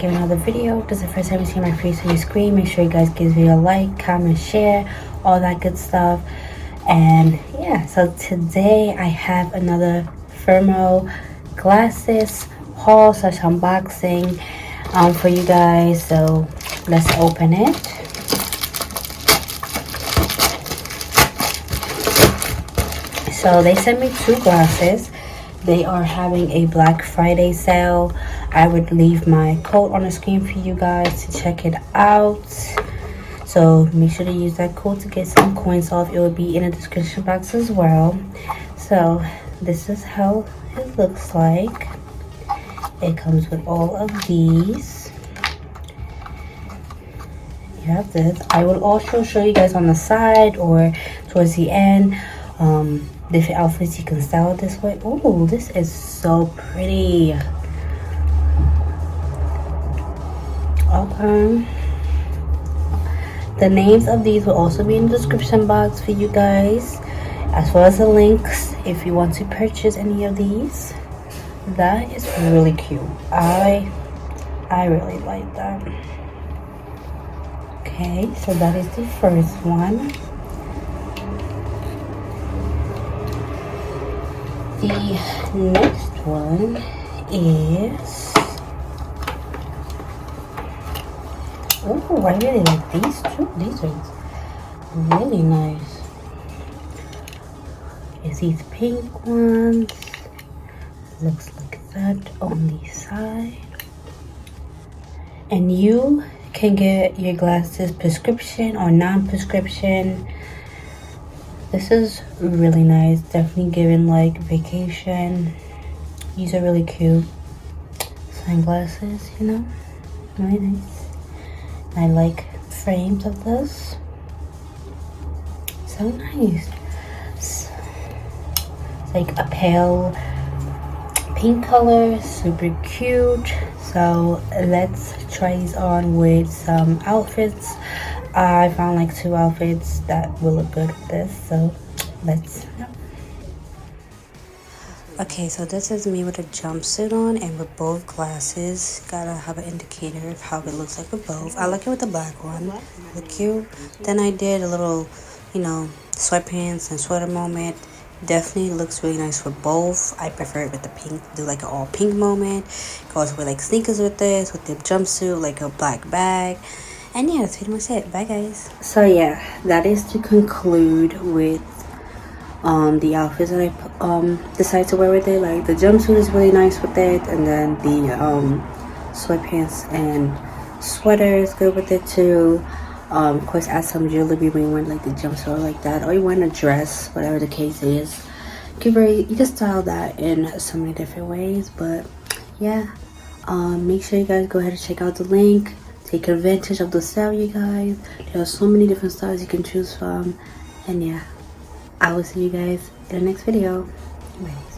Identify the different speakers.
Speaker 1: back in another video. If this is the first time you see my face on your screen, make sure you guys give me a like, comment, share, all that good stuff. And yeah, so today I have another Firmoo glasses haul / unboxing for you guys. So let's open it. So they sent me 2 glasses. They are having a Black Friday sale. I would leave my code on the screen for you guys to check it out. So make sure to use that code to get some coins off. It will be in the description box as well. So this is how it looks like. It comes with all of these. You have this. I will also show you guys on the side or towards the end different outfits you can style this way. Oh, this is so pretty. Okay. The names of these will also be in the description box for you guys, as well as the links if you want to purchase any of these. That is really cute. I really like that. Okay, so that is the first one. The next one is, oh, I really like these too. These are really nice. It's these pink ones. Looks like that on the side. And you can get your glasses prescription or non-prescription. This is really nice. Definitely giving like vacation. These are really cute. Sunglasses, you know, really nice. I like frames of this. So nice. It's like a pale pink color, super cute. So let's try these on with some outfits. I found like 2 outfits that will look good with this, so let's go. Okay, so this is me with a jumpsuit on and with both glasses. Gotta have an indicator of how it looks like with both. I like it with the black one, look cute. Then I did a little, you know, sweatpants and sweater moment. Definitely looks really nice with both. I prefer it with the pink, do like an all pink moment. Goes with like sneakers with this, with the jumpsuit, like a black bag. And yeah, that's pretty much it. Bye guys. So yeah, that is to conclude with the outfits that I decided to wear with it. Like the jumpsuit is really nice with it, and then the sweatpants and sweater is good with it too. Of course, add some jewelry when you wear like the jumpsuit like that, or you wear a dress, whatever the case is. You can style that in so many different ways. But yeah, make sure you guys go ahead and check out the link. Take advantage of the sale, you guys. There are so many different styles you can choose from. And yeah, I will see you guys in the next video. Bye.